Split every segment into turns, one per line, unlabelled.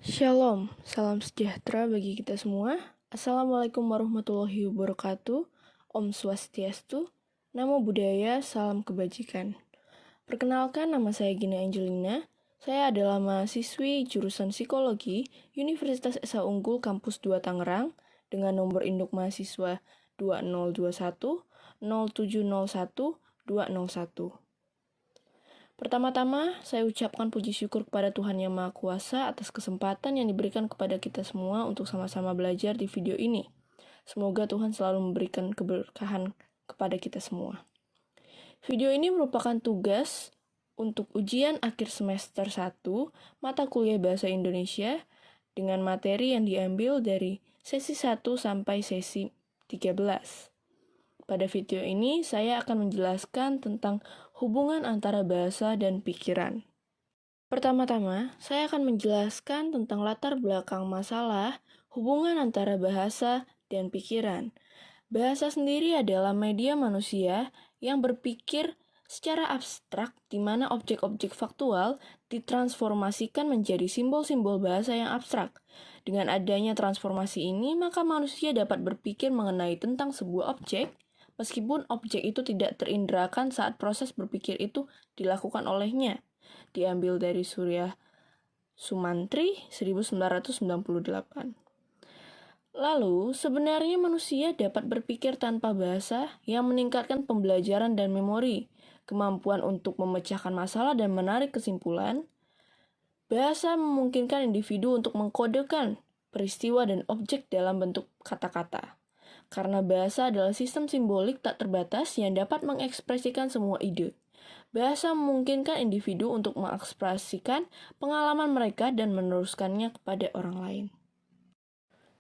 Shalom, salam sejahtera bagi kita semua. Assalamualaikum warahmatullahi wabarakatuh. Om Swastiastu, Namo Buddhaya, salam kebajikan. Perkenalkan, nama saya Gina Angelina. Saya adalah mahasiswi jurusan Psikologi Universitas Esa Unggul Kampus 2 Tangerang dengan nomor induk mahasiswa 2021 0701 201. Pertama-tama, saya ucapkan puji syukur kepada Tuhan Yang Maha Kuasa atas kesempatan yang diberikan kepada kita semua untuk sama-sama belajar di video ini. Semoga Tuhan selalu memberikan keberkahan kepada kita semua. Video ini merupakan tugas untuk ujian akhir semester 1 mata kuliah Bahasa Indonesia dengan materi yang diambil dari sesi 1 sampai sesi 13. Pada video ini, saya akan menjelaskan tentang hubungan antara bahasa dan pikiran. Pertama-tama, saya akan menjelaskan tentang latar belakang masalah hubungan antara bahasa dan pikiran. Bahasa sendiri adalah media manusia yang berpikir secara abstrak, di mana objek-objek faktual ditransformasikan menjadi simbol-simbol bahasa yang abstrak. Dengan adanya transformasi ini, maka manusia dapat berpikir mengenai tentang sebuah objek, meskipun objek itu tidak terindrakan saat proses berpikir itu dilakukan olehnya. Diambil dari Surya Sumantri 1998. Lalu, sebenarnya manusia dapat berpikir tanpa bahasa yang meningkatkan pembelajaran dan memori, kemampuan untuk memecahkan masalah dan menarik kesimpulan. Bahasa memungkinkan individu untuk mengkodekan peristiwa dan objek dalam bentuk kata-kata. Karena bahasa adalah sistem simbolik tak terbatas yang dapat mengekspresikan semua ide. Bahasa memungkinkan individu untuk mengekspresikan pengalaman mereka dan meneruskannya kepada orang lain.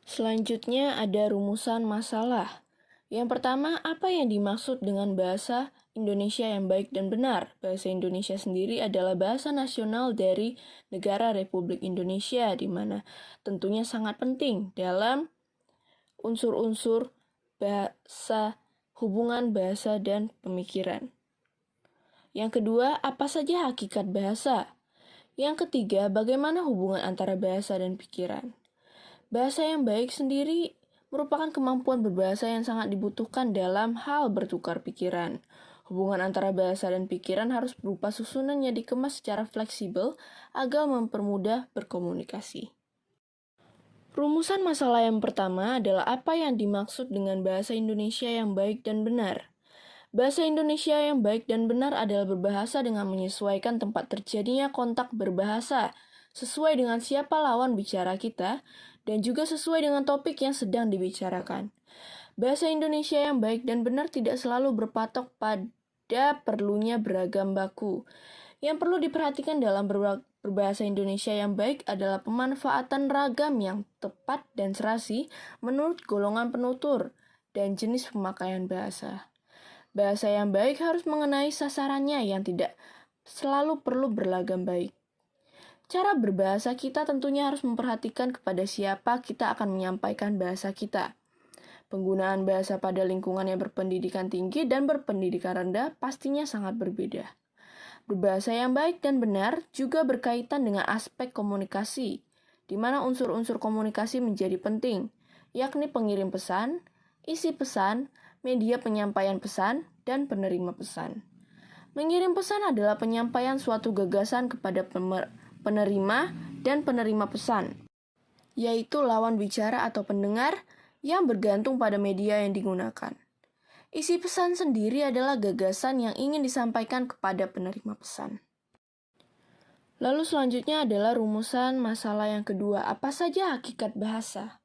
Selanjutnya ada rumusan masalah. Yang pertama, apa yang dimaksud dengan bahasa Indonesia yang baik dan benar? Bahasa Indonesia sendiri adalah bahasa nasional dari negara Republik Indonesia, di mana tentunya sangat penting dalam unsur-unsur bahasa, hubungan bahasa dan pemikiran. Yang kedua, apa saja hakikat bahasa? Yang ketiga, bagaimana hubungan antara bahasa dan pikiran? Bahasa yang baik sendiri merupakan kemampuan berbahasa yang sangat dibutuhkan dalam hal bertukar pikiran. Hubungan antara bahasa dan pikiran harus berupa susunan yang dikemas secara fleksibel agar mempermudah berkomunikasi. Rumusan masalah yang pertama adalah apa yang dimaksud dengan bahasa Indonesia yang baik dan benar. Bahasa Indonesia yang baik dan benar adalah berbahasa dengan menyesuaikan tempat terjadinya kontak berbahasa, sesuai dengan siapa lawan bicara kita, dan juga sesuai dengan topik yang sedang dibicarakan. Bahasa Indonesia yang baik dan benar tidak selalu berpatok pada perlunya beragam baku. Yang perlu diperhatikan dalam berbahasa Indonesia yang baik adalah pemanfaatan ragam yang tepat dan serasi menurut golongan penutur dan jenis pemakaian bahasa. Bahasa yang baik harus mengenai sasarannya yang tidak selalu perlu berlagam baik. Cara berbahasa kita tentunya harus memperhatikan kepada siapa kita akan menyampaikan bahasa kita. Penggunaan bahasa pada lingkungan yang berpendidikan tinggi dan berpendidikan rendah pastinya sangat berbeda. Berbahasa yang baik dan benar juga berkaitan dengan aspek komunikasi, di mana unsur-unsur komunikasi menjadi penting, yakni pengirim pesan, isi pesan, media penyampaian pesan, dan penerima pesan. Mengirim pesan adalah penyampaian suatu gagasan kepada penerima dan penerima pesan, yaitu lawan bicara atau pendengar yang bergantung pada media yang digunakan. Isi pesan sendiri adalah gagasan yang ingin disampaikan kepada penerima pesan. Lalu selanjutnya adalah rumusan masalah yang kedua, apa saja hakikat bahasa?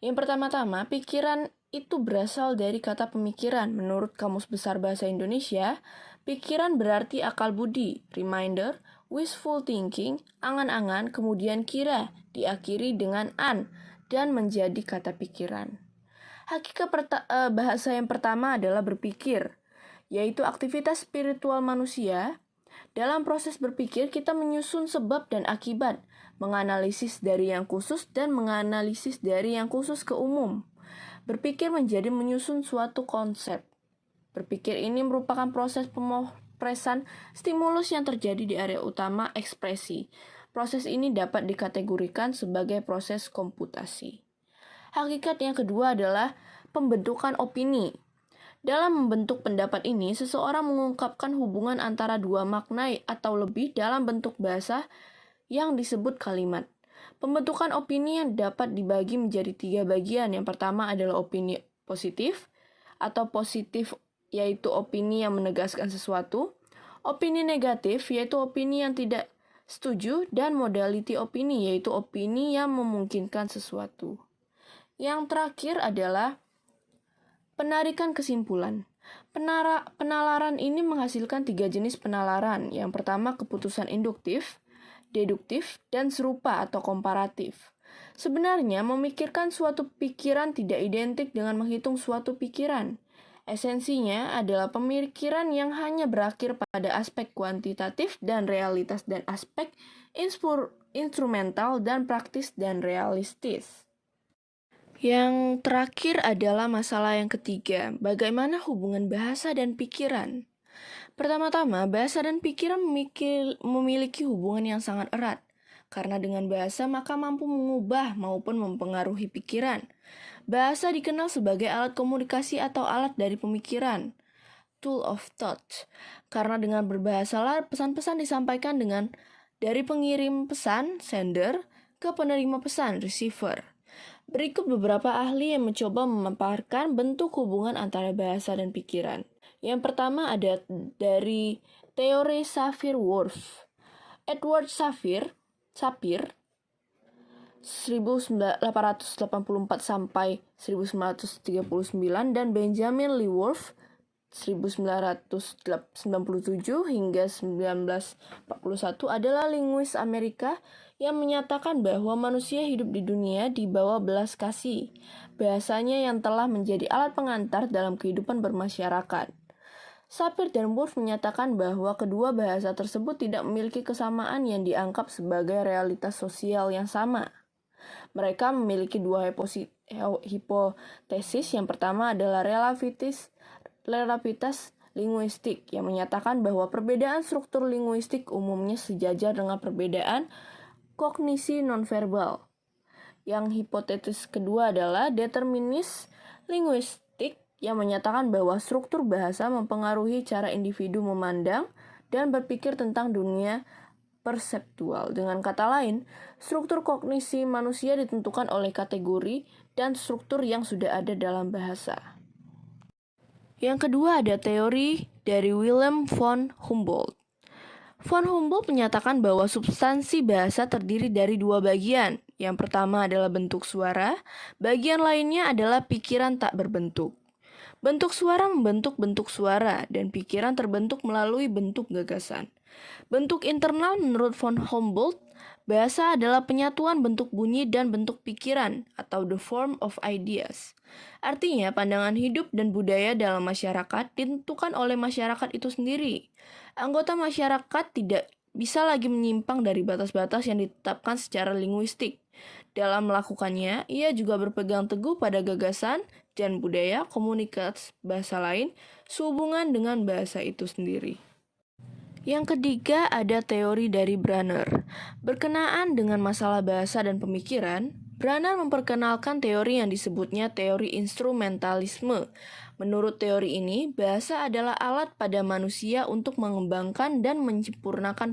Yang pertama-tama, pikiran itu berasal dari kata pemikiran. Menurut Kamus Besar Bahasa Indonesia, pikiran berarti akal budi, reminder, wishful thinking, angan-angan, kemudian kira, diakhiri dengan an, dan menjadi kata pikiran. Hakikat bahasa yang pertama adalah berpikir, yaitu aktivitas spiritual manusia. Dalam proses berpikir, kita menyusun sebab dan akibat, menganalisis dari yang khusus dan menganalisis dari yang khusus ke umum. Berpikir menjadi menyusun suatu konsep. Berpikir ini merupakan proses pemopresan stimulus yang terjadi di area utama ekspresi. Proses ini dapat dikategorikan sebagai proses komputasi. Hakikat yang kedua adalah pembentukan opini. Dalam membentuk pendapat ini, seseorang mengungkapkan hubungan antara dua makna atau lebih dalam bentuk bahasa yang disebut kalimat. Pembentukan opini yang dapat dibagi menjadi 3 bagian. Yang pertama adalah opini positif atau positif, yaitu opini yang menegaskan sesuatu. Opini negatif, yaitu opini yang tidak setuju, dan modality opini, yaitu opini yang memungkinkan sesuatu. Yang terakhir adalah penarikan kesimpulan. Penalaran ini menghasilkan 3 jenis penalaran. Yang pertama, keputusan induktif, deduktif, dan serupa atau komparatif. Sebenarnya, memikirkan suatu pikiran tidak identik dengan menghitung suatu pikiran. Esensinya adalah pemikiran yang hanya berakhir pada aspek kuantitatif dan realitas dan aspek instrumental dan praktis dan realistis. Yang terakhir adalah masalah yang ketiga, bagaimana hubungan bahasa dan pikiran. Pertama-tama, bahasa dan pikiran memiliki hubungan yang sangat erat. Karena dengan bahasa maka mampu mengubah maupun mempengaruhi pikiran. Bahasa dikenal sebagai alat komunikasi atau alat dari pemikiran, tool of thought. Karena dengan berbahasa pesan-pesan disampaikan dari pengirim pesan, sender, ke penerima pesan, receiver. Berikut beberapa ahli yang mencoba memaparkan bentuk hubungan antara bahasa dan pikiran. Yang pertama ada dari teori Sapir-Whorf. Edward Sapir 1884 sampai 1939 dan Benjamin Lee Whorf 1997 hingga 1941 adalah linguis Amerika yang menyatakan bahwa manusia hidup di dunia di bawah belas kasih, bahasanya yang telah menjadi alat pengantar dalam kehidupan bermasyarakat. Sapir dan Whorf menyatakan bahwa kedua bahasa tersebut tidak memiliki kesamaan yang dianggap sebagai realitas sosial yang sama. Mereka memiliki 2 hipotesis. Yang pertama adalah relativitas linguistik yang menyatakan bahwa perbedaan struktur linguistik umumnya sejajar dengan perbedaan kognisi nonverbal. Yang hipotesis kedua adalah determinis linguistik yang menyatakan bahwa struktur bahasa mempengaruhi cara individu memandang dan berpikir tentang dunia perseptual. Dengan kata lain, struktur kognisi manusia ditentukan oleh kategori dan struktur yang sudah ada dalam bahasa. Yang kedua ada teori dari Wilhelm von Humboldt. Von Humboldt menyatakan bahwa substansi bahasa terdiri dari 2 bagian. Yang pertama adalah bentuk suara, bagian lainnya adalah pikiran tak berbentuk. Bentuk suara membentuk bentuk suara, dan pikiran terbentuk melalui bentuk gagasan. Bentuk internal menurut von Humboldt, bahasa adalah penyatuan bentuk bunyi dan bentuk pikiran, atau the form of ideas. Artinya, pandangan hidup dan budaya dalam masyarakat ditentukan oleh masyarakat itu sendiri. Anggota masyarakat tidak bisa lagi menyimpang dari batas-batas yang ditetapkan secara linguistik. Dalam melakukannya, ia juga berpegang teguh pada gagasan dan budaya komunitas bahasa lain sehubungan dengan bahasa itu sendiri. Yang ketiga ada teori dari Brunner. Berkenaan dengan masalah bahasa dan pemikiran, Brunner memperkenalkan teori yang disebutnya teori instrumentalisme. Menurut teori ini, bahasa adalah alat pada manusia untuk mengembangkan dan menyempurnakan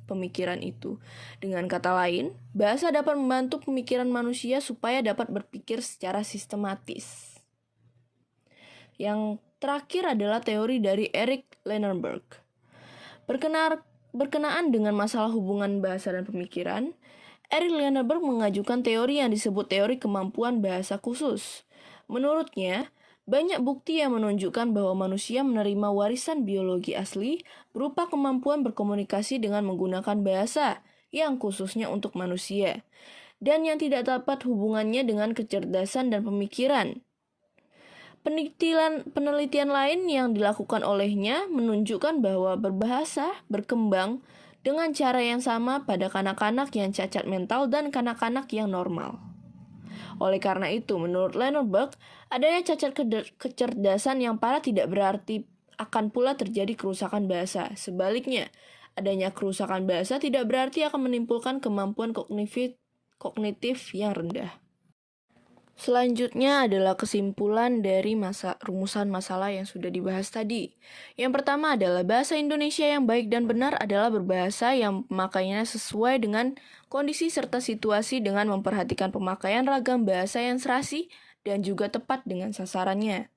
pemikiran itu. Dengan kata lain, bahasa dapat membantu pemikiran manusia supaya dapat berpikir secara sistematis. Yang terakhir adalah teori dari Eric Lennerberg. Berkenaan dengan masalah hubungan bahasa dan pemikiran, Eric Lennerberg mengajukan teori yang disebut teori kemampuan bahasa khusus. Menurutnya, banyak bukti yang menunjukkan bahwa manusia menerima warisan biologi asli berupa kemampuan berkomunikasi dengan menggunakan bahasa yang khususnya untuk manusia, dan yang tidak dapat hubungannya dengan kecerdasan dan pemikiran. Penelitian lain yang dilakukan olehnya menunjukkan bahwa berbahasa berkembang dengan cara yang sama pada kanak-kanak yang cacat mental dan kanak-kanak yang normal. Oleh karena itu, menurut Lennerberg, adanya cacat kecerdasan yang parah tidak berarti akan pula terjadi kerusakan bahasa. Sebaliknya, Adanya kerusakan bahasa tidak berarti akan menimbulkan kemampuan kognitif yang rendah. Selanjutnya adalah kesimpulan dari rumusan masalah yang sudah dibahas tadi. Yang pertama adalah bahasa Indonesia yang baik dan benar adalah berbahasa yang pemakaiannya sesuai dengan kondisi serta situasi dengan memperhatikan pemakaian ragam bahasa yang serasi dan juga tepat dengan sasarannya.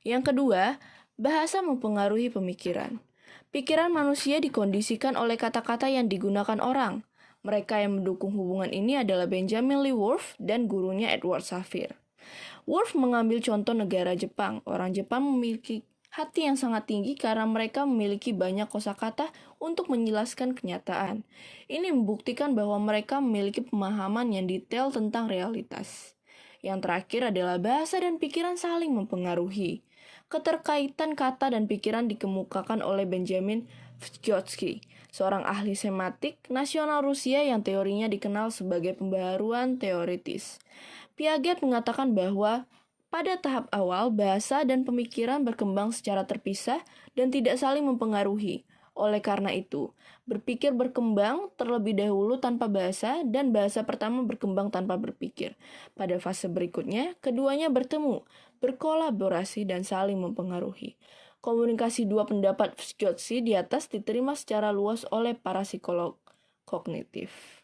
Yang kedua, bahasa mempengaruhi pemikiran. Pikiran manusia dikondisikan oleh kata-kata yang digunakan orang. Mereka yang mendukung hubungan ini adalah Benjamin Lee Whorf dan gurunya Edward Safire. Whorf mengambil contoh negara Jepang. Orang Jepang memiliki hati yang sangat tinggi karena mereka memiliki banyak kosakata untuk menjelaskan kenyataan. Ini membuktikan bahwa mereka memiliki pemahaman yang detail tentang realitas. Yang terakhir adalah bahasa dan pikiran saling mempengaruhi. Keterkaitan kata dan pikiran dikemukakan oleh Benjamin Vygotsky, seorang ahli semiotik nasional Rusia yang teorinya dikenal sebagai pembaharuan teoritis. Piaget mengatakan bahwa pada tahap awal, bahasa dan pemikiran berkembang secara terpisah dan tidak saling mempengaruhi. Oleh karena itu, berpikir berkembang terlebih dahulu tanpa bahasa dan bahasa pertama berkembang tanpa berpikir. Pada fase berikutnya, keduanya bertemu, berkolaborasi, dan saling mempengaruhi. Komunikasi dua pendapat Vygotsky di atas diterima secara luas oleh para psikolog kognitif.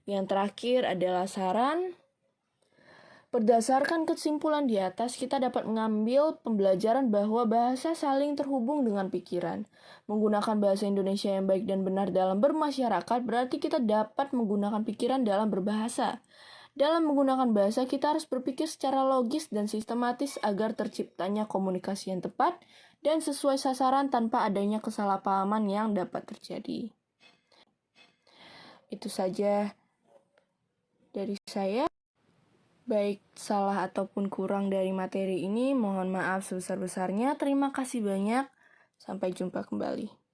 Yang terakhir adalah saran. Berdasarkan kesimpulan di atas, kita dapat mengambil pembelajaran bahwa bahasa saling terhubung dengan pikiran. Menggunakan bahasa Indonesia yang baik dan benar dalam bermasyarakat berarti kita dapat menggunakan pikiran dalam berbahasa. Dalam menggunakan bahasa, kita harus berpikir secara logis dan sistematis agar terciptanya komunikasi yang tepat dan sesuai sasaran tanpa adanya kesalahpahaman yang dapat terjadi. Itu saja dari saya. Baik salah ataupun kurang dari materi ini, mohon maaf sebesar-besarnya. Terima kasih banyak. Sampai jumpa kembali.